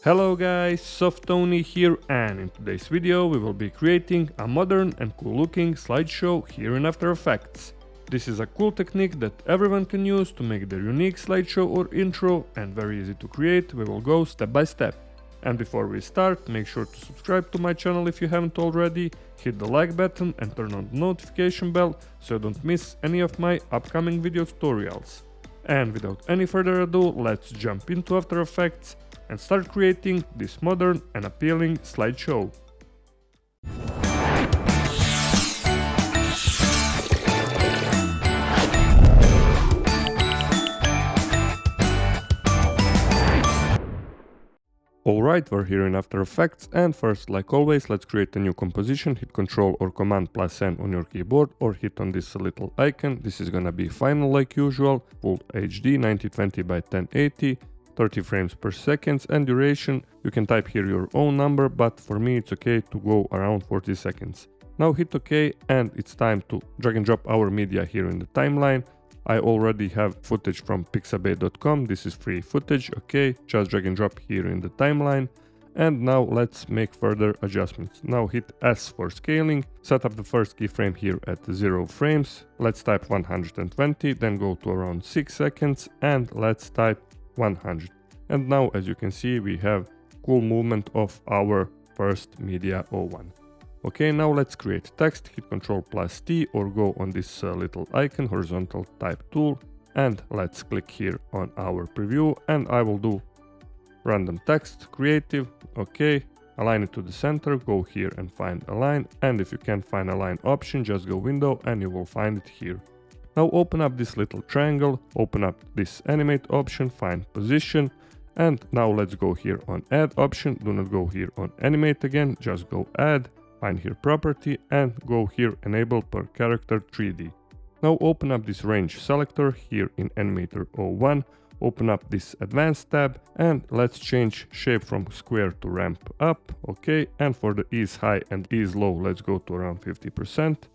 Hello guys, Softoni here, and in today's video we will be creating a modern and cool looking slideshow here in After Effects. This is a cool technique that everyone can use to make their unique slideshow or intro, and very easy to create. We will go step by step. And before we start, make sure to subscribe to my channel if you haven't already, hit the like button and turn on the notification bell so you don't miss any of my upcoming video tutorials. And without any further ado, let's jump into After Effects and start creating this modern and appealing slideshow. Alright, we're here in After Effects, and first, like always, let's create a new composition. Hit Ctrl or Command plus N on your keyboard, or hit on this little icon. This is gonna be final like usual, full HD 1920 by 1080, 30 frames per second, and duration. You can type here your own number, but for me it's okay to go around 40 seconds. Now hit OK, and it's time to drag and drop our media here in the timeline. I already have footage from pixabay.com. This is free footage. Okay, just drag and drop here in the timeline. And now let's make further adjustments. Now hit S for scaling, set up the first keyframe here at 0 frames. Let's type 120, then go to around 6 seconds, and let's type 100. And now, as you can see, we have cool movement of our first media 01. Okay, now let's create text. Hit Ctrl plus T or go on this little icon, horizontal type tool, and let's click here on our preview, and I will do random text, creative. Okay, align it to the center, go here and find align, and if you can't find align option, just go window and you will find it here. Now open up this little triangle, open up this animate option, find position, and now let's go here on add option. Do not go here on animate again, just go add, find here property, and go here enable per character 3D. Now open up this range selector here in animator 01, open up this advanced tab, and let's change shape from square to ramp up. Okay, and for the ease high and ease low, let's go to around 50%.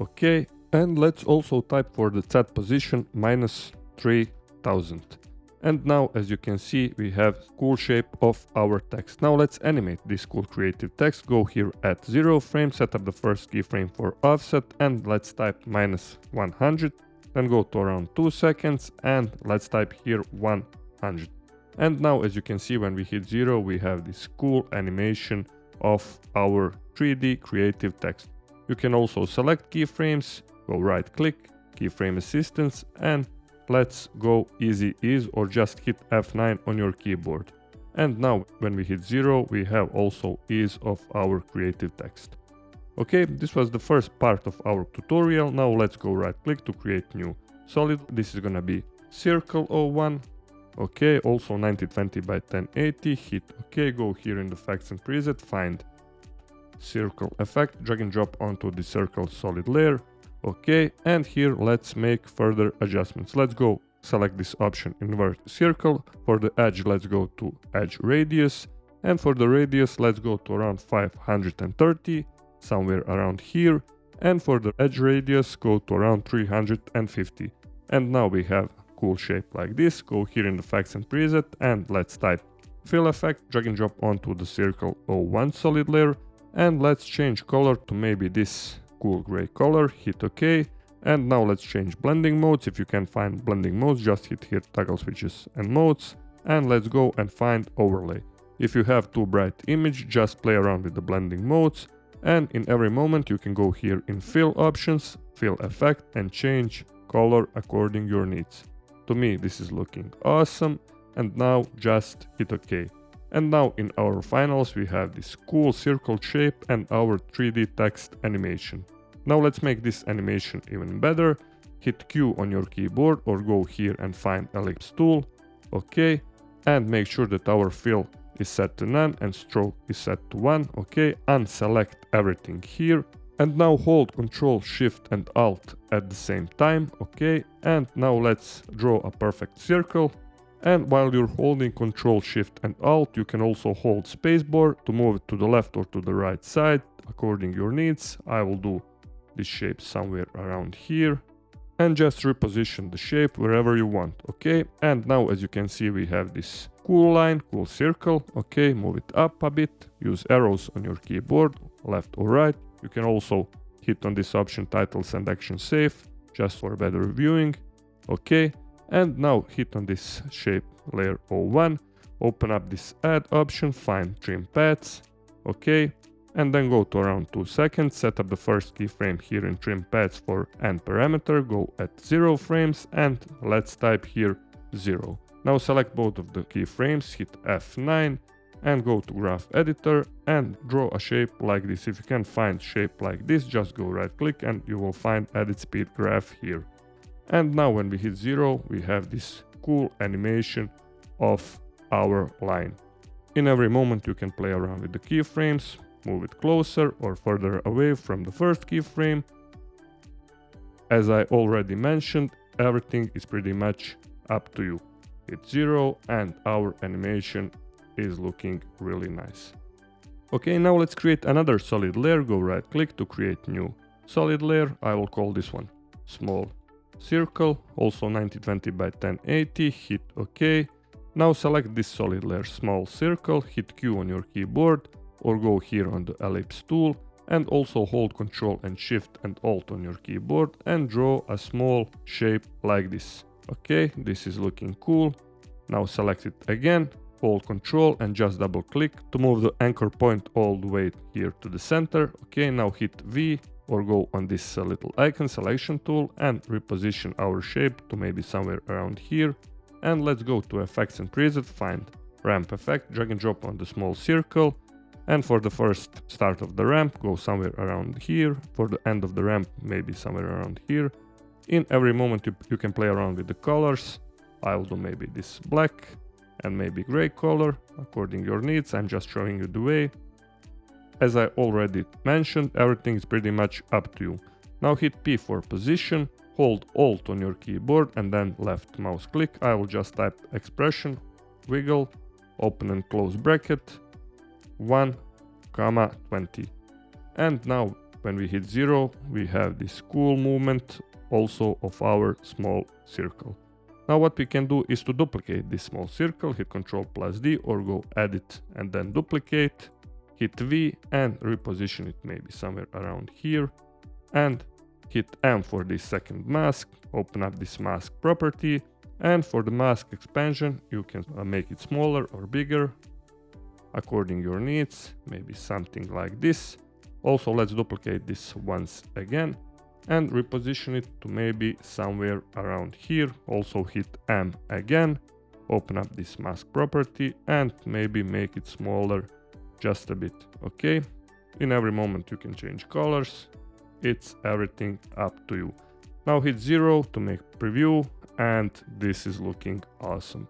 Okay. And let's also type for the set position -3000. And now, as you can see, we have cool shape of our text. Now let's animate this cool creative text. Go here at 0 frame, set up the first keyframe for offset, and let's type -100. Then go to around 2 seconds, and let's type here 100. And now, as you can see, when we hit 0, we have this cool animation of our 3D creative text. You can also select keyframes, go right click, keyframe assistance, and let's go easy ease or just hit F9 on your keyboard. And now when we hit 0, we have also ease of our creative text. Okay, this was the first part of our tutorial. Now let's go right click to create new solid. This is gonna be circle 01. Okay, also 1920 by 1080, hit OK, go here in the effects and preset, find circle effect, drag and drop onto the circle solid layer. Okay, and here let's make further adjustments. Let's go select this option, invert circle. For the edge, let's go to edge radius, and for the radius, let's go to around 530, somewhere around here, and for the edge radius, go to around 350. And now we have cool shape like this. Go here in the effects and preset, and let's type fill effect, drag and drop onto the circle 01 solid layer, and let's change color to maybe this cool gray color, hit OK, and now let's change blending modes. If you can find blending modes, just hit here toggle switches and modes, and let's go and find overlay. If you have too bright image, just play around with the blending modes, and in every moment you can go here in fill options, fill effect, and change color according your needs. To me this is looking awesome, and now just hit OK. And now in our finals we have this cool circle shape and our 3D text animation. Now let's make this animation even better. Hit Q on your keyboard or go here and find ellipse tool. Okay, and make sure that our fill is set to none and stroke is set to 1. Okay, unselect everything here. And now hold Ctrl, Shift and Alt at the same time. Okay, and now let's draw a perfect circle. And while you're holding Ctrl, Shift and Alt, you can also hold spacebar to move it to the left or to the right side according your needs. I will do this shape somewhere around here. and just reposition the shape wherever you want. Okay, and now as you can see we have this cool line, cool circle. Okay, move it up a bit, use arrows on your keyboard, left or right. You can also hit on this option titles and action save, just for better viewing. Okay, and now hit on this shape layer 01, open up this add option, find trim paths. Okay, and then go to around 2 seconds, set up the first keyframe here in trim paths for end parameter, go at 0 frames and let's type here 0. Now select both of the keyframes, hit F9 and go to graph editor and draw a shape like this. If you can't find shape like this, just go right click and you will find edit speed graph here. And now when we hit 0, we have this cool animation of our line. In every moment you can play around with the keyframes, move it closer or further away from the first keyframe. As I already mentioned, everything is pretty much up to you. Hit 0 and our animation is looking really nice. Okay, now let's create another solid layer. Go right click to create new solid layer. I will call this one small circle, also 1920 by 1080, hit OK. Now select this solid layer, small circle, hit Q on your keyboard or go here on the ellipse tool and also hold Ctrl and Shift and Alt on your keyboard and draw a small shape like this. Okay, this is looking cool. Now select it again, hold Ctrl and just double click to move the anchor point all the way here to the center. Okay, now hit V or go on this little icon selection tool and reposition our shape to maybe somewhere around here. And let's go to effects and preset, find ramp effect, drag and drop on the small circle. And for the first start of the ramp, go somewhere around here. For the end of the ramp, maybe somewhere around here. In every moment you can play around with the colors. I'll do maybe this black and maybe gray color according your needs. I'm just showing you the way. As I already mentioned, everything is pretty much up to you. Now hit P for position, hold Alt on your keyboard and then left mouse click. I will just type expression, wiggle, open and close bracket, 1, 20. And now when we hit 0, we have this cool movement also of our small circle. Now what we can do is to duplicate this small circle, hit Ctrl+D or go edit and then duplicate, hit V and reposition it maybe somewhere around here and hit M for this second mask, open up this mask property and for the mask expansion you can make it smaller or bigger according your needs, maybe something like this. Also let's duplicate this once again and reposition it to maybe somewhere around here. Also hit M again, open up this mask property and maybe make it smaller just a bit. Okay, in every moment you can change colors. It's everything up to you. Now hit 0 to make preview and this is looking awesome.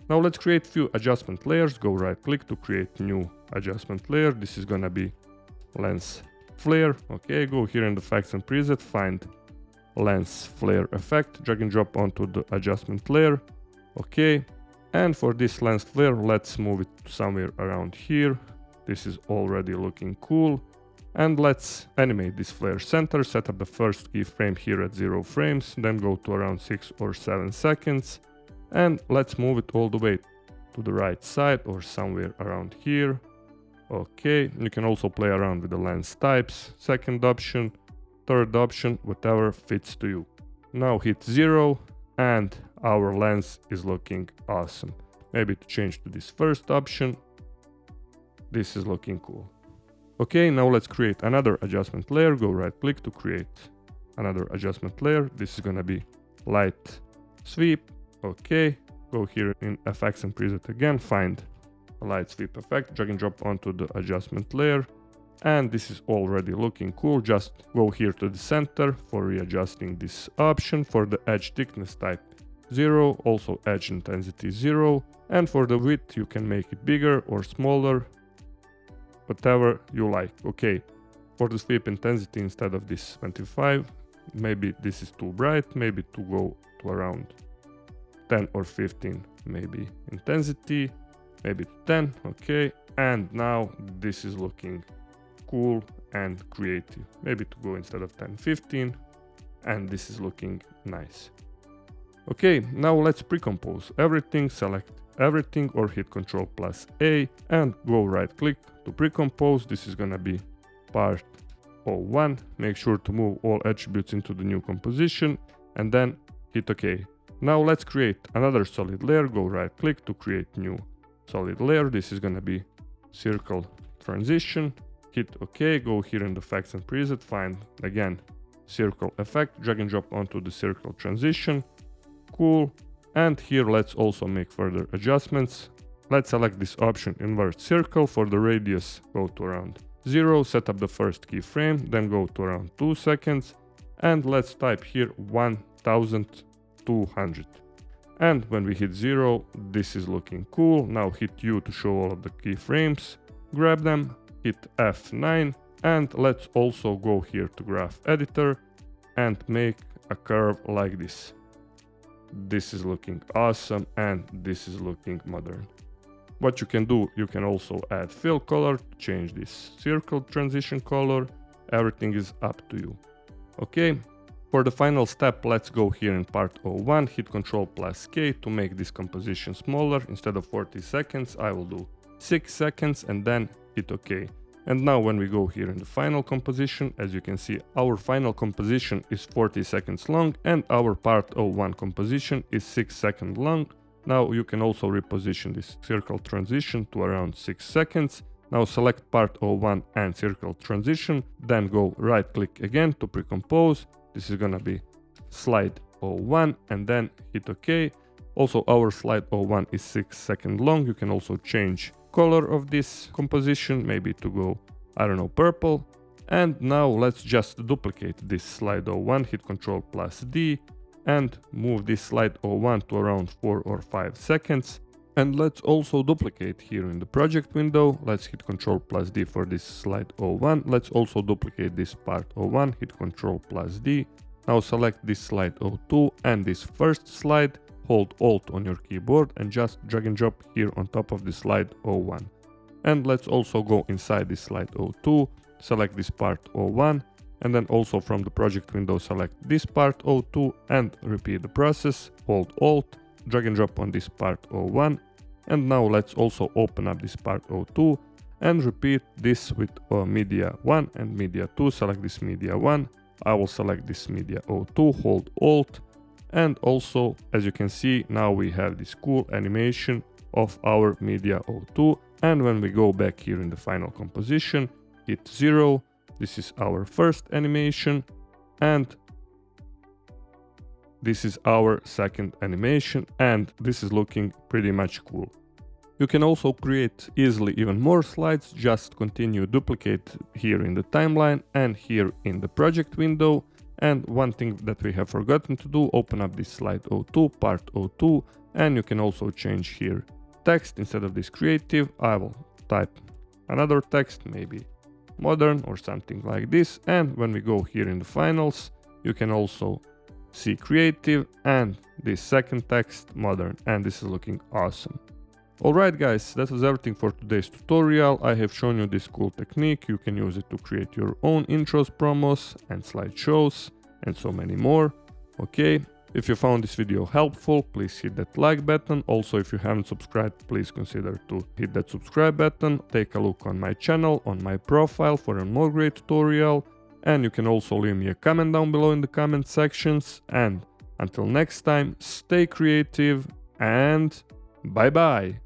Now let's create few adjustment layers. Go right click to create new adjustment layer. This is gonna be lens flare. Okay, go here in the effects and preset, find lens flare effect, drag and drop onto the adjustment layer. Okay, and for this lens flare, let's move it somewhere around here. This is already looking cool. And let's animate this flare center, set up the first keyframe here at 0 frames, then go to around 6 or 7 seconds. And let's move it all the way to the right side or somewhere around here. Okay, you can also play around with the lens types, second option, third option, whatever fits to you. Now hit 0 and our lens is looking awesome. Maybe to change to this first option. This is looking cool. Okay, now let's create another adjustment layer. Go right click to create another adjustment layer. This is gonna be light sweep. Okay, go here in effects and preset again, find a light sweep effect, drag and drop onto the adjustment layer. And this is already looking cool. Just go here to the center for readjusting this option. For the edge thickness type 0, also edge intensity 0. And for the width you can make it bigger or smaller, whatever you like. Okay, for the sweep intensity instead of this 25, maybe this is too bright, maybe to go to around 10 or 15 maybe intensity, maybe 10. Okay, and now this is looking cool and creative. Maybe to go instead of 10, 15. and this is looking nice. Okay, now let's pre-compose everything, select everything or hit Ctrl plus A and go right click to pre-compose. This is gonna be part 01. Make sure to move all attributes into the new composition and then hit OK. Now let's create another solid layer. Go right click to create new solid layer. This is gonna be circle transition. Hit OK, go here in the effects and preset, find again circle effect, drag and drop onto the circle transition. Cool. And here let's also make further adjustments. Let's select this option invert circle. For the radius, go to around 0, set up the first keyframe, then go to around 2 seconds, and let's type here 1200. And when we hit 0, this is looking cool. Now hit U to show all of the keyframes, grab them, hit F9, and let's also go here to graph editor and make a curve like this. This is looking awesome and this is looking modern. What you can do, you can also add fill color, change this circle transition color. Everything is up to you. Okay, for the final step, let's go here in part 01, hit Ctrl plus K to make this composition smaller. Instead of 40 seconds, I will do 6 seconds and then hit OK. And now when we go here in the final composition, as you can see, our final composition is 40 seconds long and our part 01 composition is 6 seconds long. Now you can also reposition this circle transition to around 6 seconds. Now select part 01 and circle transition, then go right click again to pre-compose. This is gonna be slide 01 and then hit OK. Also our slide 01 is 6 seconds long. You can also change color of this composition, maybe to go, I don't know, purple. And now let's just duplicate this slide 01, hit Ctrl plus D and move this slide 01 to around 4 or 5 seconds. And let's also duplicate here in the project window. Let's hit Ctrl plus D for this slide 01. Let's also duplicate this part 01, hit Ctrl plus D. Now select this slide 02 and this first slide. Hold Alt on your keyboard and just drag and drop here on top of the slide 01. And let's also go inside this slide 02, select this part 01, and then also from the project window select this part 02 and repeat the process. Hold Alt, drag and drop on this part 01. And now let's also open up this part 02 and repeat this with media 1 and media 2. Select this media 1. I will select this media 02, hold Alt. And also, as you can see, now we have this cool animation of our media 02. And when we go back here in the final composition, hit 0. This is our first animation. And this is our second animation. And this is looking pretty much cool. You can also create easily even more slides. Just continue duplicate here in the timeline and here in the project window. And one thing that we have forgotten to do, open up this slide 02, part 02, and you can also change here text. Instead of this creative, I will type another text, maybe modern or something like this. And when we go here in the finals, you can also see creative and this second text, modern, and this is looking awesome. Alright guys, that was everything for today's tutorial. I have shown you this cool technique. You can use it to create your own intros, promos and slideshows and so many more. Okay, if you found this video helpful, please hit that like button. Also, if you haven't subscribed, please consider to hit that subscribe button. Take a look on my channel, on my profile for a more great tutorial. And you can also leave me a comment down below in the comment sections. And until next time, stay creative and bye bye.